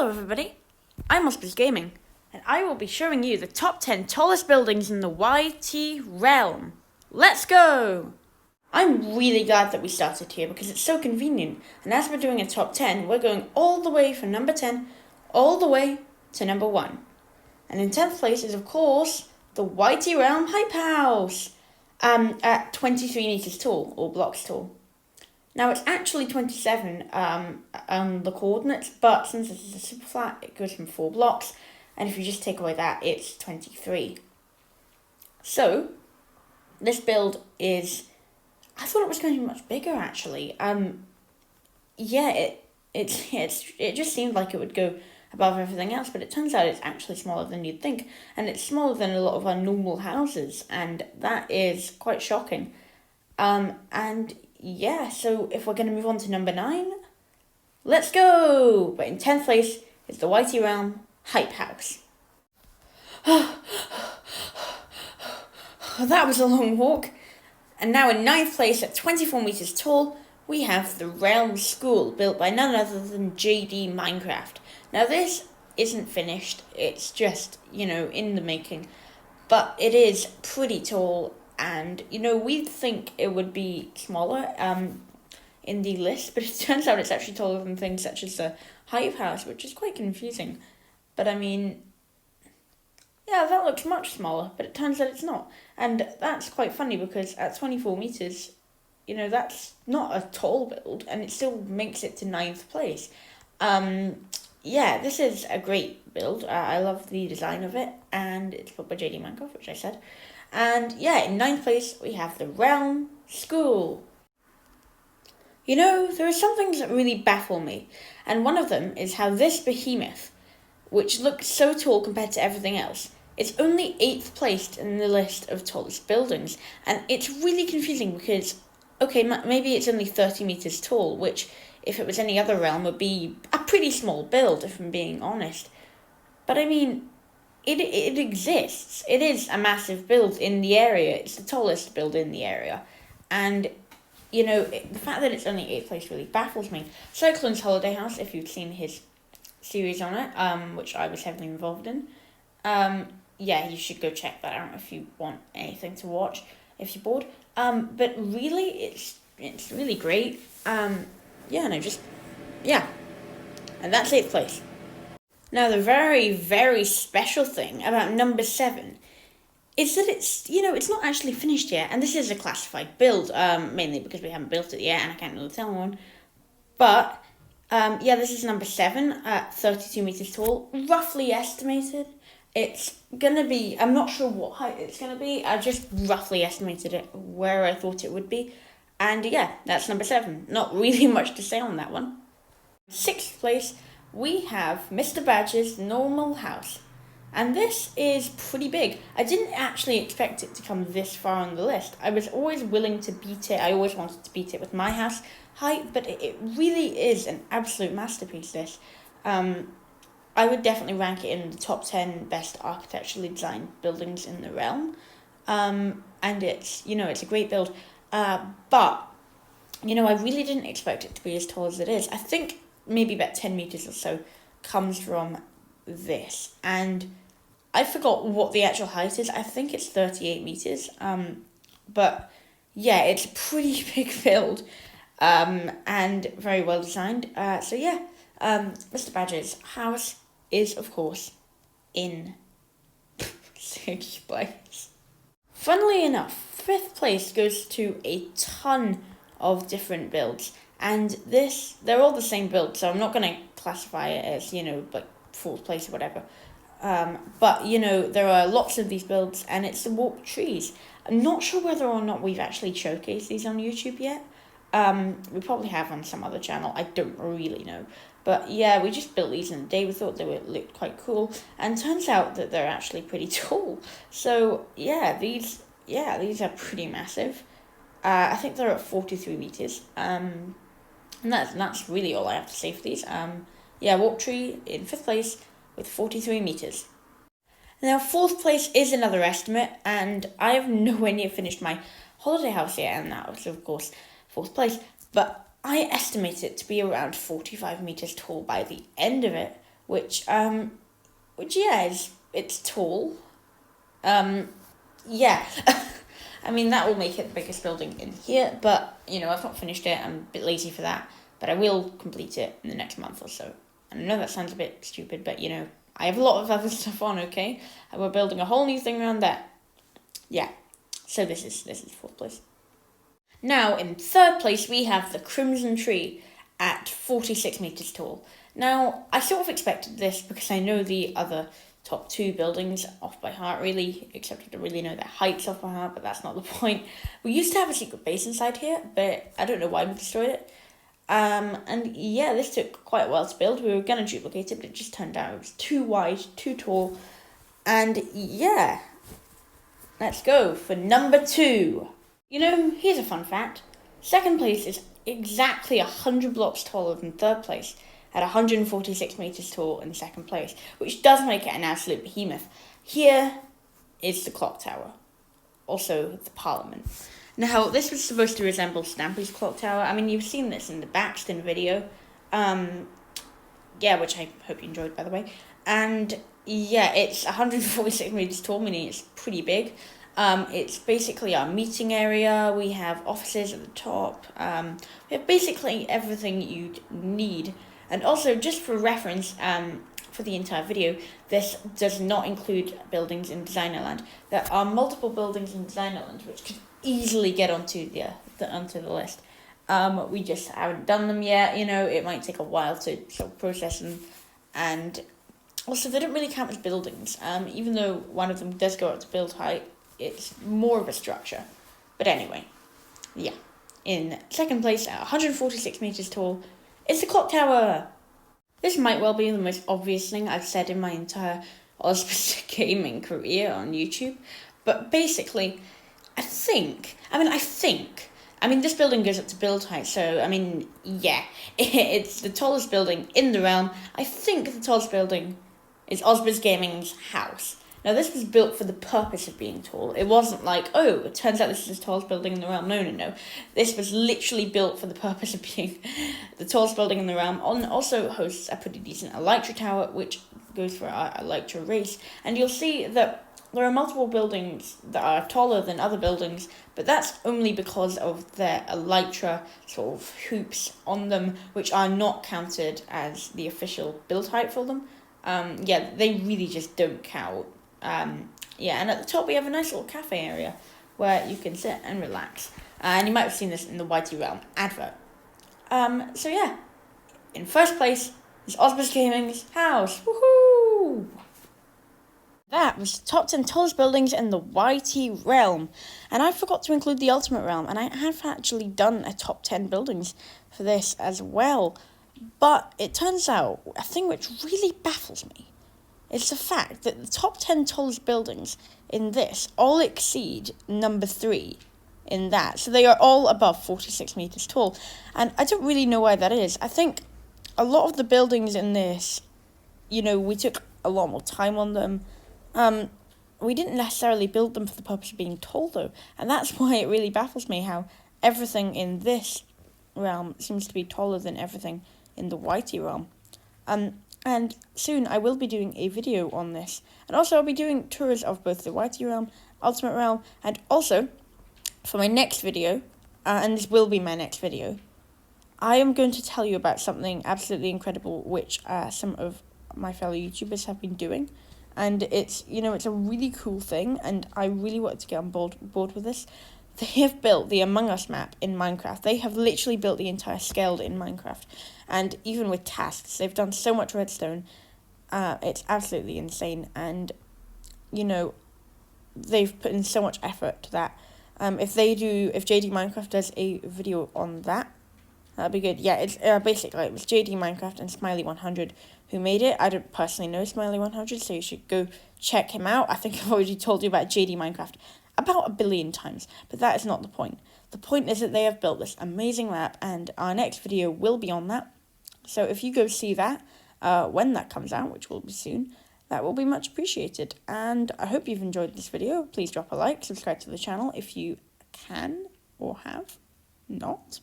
Hello everybody, I'm Osbers Gaming, and I will be showing you the top 10 tallest buildings in the YT realm. Let's go! I'm really glad that we started here because it's so convenient, and as we're doing a top 10, we're going all the way from number 10 all the way to number 1. And in 10th place is of course the YT realm Hype House, at 23 meters tall, or blocks tall. Now, it's actually 27 on the coordinates, but since this is a super flat, it goes from 4 blocks, and if you just take away that, it's 23. So, this build is... I thought it was going to be much bigger, actually. It just seemed like it would go above everything else, but it turns out it's actually smaller than you'd think, and it's smaller than a lot of our normal houses, and that is quite shocking. Yeah, so if we're going to move on to number 9, let's go! But in 10th place is the YT Realm Hype House. That was a long walk. And now in 9th place at 24 meters tall, we have the Realm School, built by none other than JD Minecraft. Now this isn't finished, it's just, in the making. But it is pretty tall. And, we'd think it would be smaller in the list, but it turns out it's actually taller than things such as the Hype House, which is quite confusing. But, that looks much smaller, but it turns out it's not. And that's quite funny because at 24 meters, that's not a tall build, and it still makes it to 9th place. This is a great build. I love the design of it, and it's built by JD Minecraft, which I said. And in 9th place, we have the Realm School. There are some things that really baffle me, and one of them is how this behemoth, which looks so tall compared to everything else, is only 8th placed in the list of tallest buildings, and it's really confusing because, maybe it's only 30 meters tall, which, if it was any other realm, would be a pretty small build, if I'm being honest. But It exists. It is a massive build in the area. It's the tallest build in the area. And, the fact that it's only 8th place really baffles me. Cyclone's Holiday House, if you've seen his series on it, which I was heavily involved in, you should go check that out if you want anything to watch, if you're bored. But really, it's really great. And that's 8th place. Now, the very, very special thing about number 7 is that it's not actually finished yet, and this is a classified build, mainly because we haven't built it yet, and I can't really tell anyone. But, this is number 7 at 32 meters tall, roughly estimated. It's gonna be, I'm not sure what height it's gonna be, I just roughly estimated it where I thought it would be. And that's number 7. Not really much to say on that one. 6th place, we have Mr. Badger's normal house. And this is pretty big. I didn't actually expect it to come this far on the list. I was always willing to beat it. I always wanted to beat it with my house height, but it really is an absolute masterpiece, this. I would definitely rank it in the top 10 best architecturally designed buildings in the realm. And it's, it's a great build. But, I really didn't expect it to be as tall as it is. I think maybe about 10 meters or so comes from this, and I forgot what the actual height is. I think it's 38 meters, but it's a pretty big build, and very well designed. Mr. Badger's house is, of course, in 6th place. Funnily enough, 5th place goes to a ton of different builds. And they're all the same build, so I'm not going to classify it as, like 4th place or whatever. But there are lots of these builds, and it's the warped trees. I'm not sure whether or not we've actually showcased these on YouTube yet. We probably have on some other channel, I don't really know. But we just built these in a day. We thought they looked quite cool, and turns out that they're actually pretty tall. So, these are pretty massive. I think they're at 43 meters. And that's really all I have to say for these. Warp Tree in 5th place with 43 meters. Now, 4th place is another estimate, and I have nowhere near finished my holiday house yet, and that was, of course, 4th place. But I estimate it to be around 45 meters tall by the end of it, which yeah, it's tall. Yeah. I mean, that will make it the biggest building in here, but, you know, I've not finished it. I'm a bit lazy for that, but I will complete it in the next month or so. And I know that sounds a bit stupid, but, you know, I have a lot of other stuff on, okay? And we're building a whole new thing around that. Yeah, so this is fourth place. Now, in third place, we have the Crimson Tree at 46 metres tall. Now, I sort of expected this because I know the other top two buildings off by heart, really, except I don't really know their heights off by heart, but that's not the point. We used to have a secret base inside here, but I don't know why we destroyed it. And yeah, this took quite a while to build. We were going to duplicate it, but it just turned out it was too wide, too tall. And yeah, let's go for number 2. You know, here's a fun fact. Second place is exactly 100 blocks taller than third place, at 146 metres tall in second place, which does make it an absolute behemoth. Here is the clock tower, also the Parliament. Now, this was supposed to resemble Stampy's clock tower. I mean, you've seen this in the Baxton video, yeah, which I hope you enjoyed, by the way. And yeah, it's 146 metres tall, meaning it's pretty big. It's basically our meeting area. We have offices at the top. We have basically everything you'd need. And also, just for reference, for the entire video, this does not include buildings in Designerland. There are multiple buildings in Designerland which could easily get onto the list. We just haven't done them yet. You know, it might take a while to sort of process them, and also they don't really count as buildings. Even though one of them does go up to build height, it's more of a structure. But anyway, yeah. In second place, at 146 meters tall, is the clock tower. This might well be the most obvious thing I've said in my entire Osbers gaming career on YouTube, but basically, I think, this building goes up to build height, so, yeah, it's the tallest building in the realm. I think the tallest building is Osbers Gaming's house. Now, this was built for the purpose of being tall. It wasn't like, oh, it turns out this is the tallest building in the realm. No. This was literally built for the purpose of being the tallest building in the realm. Also hosts a pretty decent Elytra tower, which goes for our Elytra race. And you'll see that there are multiple buildings that are taller than other buildings, but that's only because of their Elytra sort of hoops on them, which are not counted as the official build height for them. They really just don't count. And at the top we have a nice little cafe area where you can sit and relax. And you might have seen this in the YT Realm advert. In first place is Osbers Gaming's house. Woohoo! That was the top 10 tallest buildings in the YT Realm. And I forgot to include the Ultimate Realm, and I have actually done a top 10 buildings for this as well. But it turns out, a thing which really baffles me, it's the fact that the top 10 tallest buildings in this all exceed number 3 in that. So they are all above 46 metres tall. And I don't really know why that is. I think a lot of the buildings in this, we took a lot more time on them. We didn't necessarily build them for the purpose of being tall, though. And that's why it really baffles me how everything in this realm seems to be taller than everything in the YT realm. And soon I will be doing a video on this. And also I'll be doing tours of both the YT realm, Ultimate realm, and also for my next video, and this will be my next video, I am going to tell you about something absolutely incredible which some of my fellow YouTubers have been doing. And it's, it's a really cool thing, and I really wanted to get on board with this. They have built the Among Us map in Minecraft. They have literally built the entire scale in Minecraft. And even with tasks, they've done so much redstone. It's absolutely insane. And, they've put in so much effort to that. If JD Minecraft does a video on that, that'd be good. Yeah, it's basically, it was JD Minecraft and Smiley100 who made it. I don't personally know Smiley100, so you should go check him out. I think I've already told you about JD Minecraft about 1 billion times, but that is not the point. The point is that they have built this amazing map, and our next video will be on that. So if you go see that, when that comes out, which will be soon, that will be much appreciated. And I hope you've enjoyed this video. Please drop a like, subscribe to the channel if you can or have not.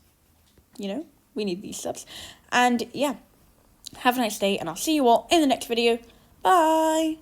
We need these subs. And yeah, Have a nice day, and I'll see you all in the next video. Bye!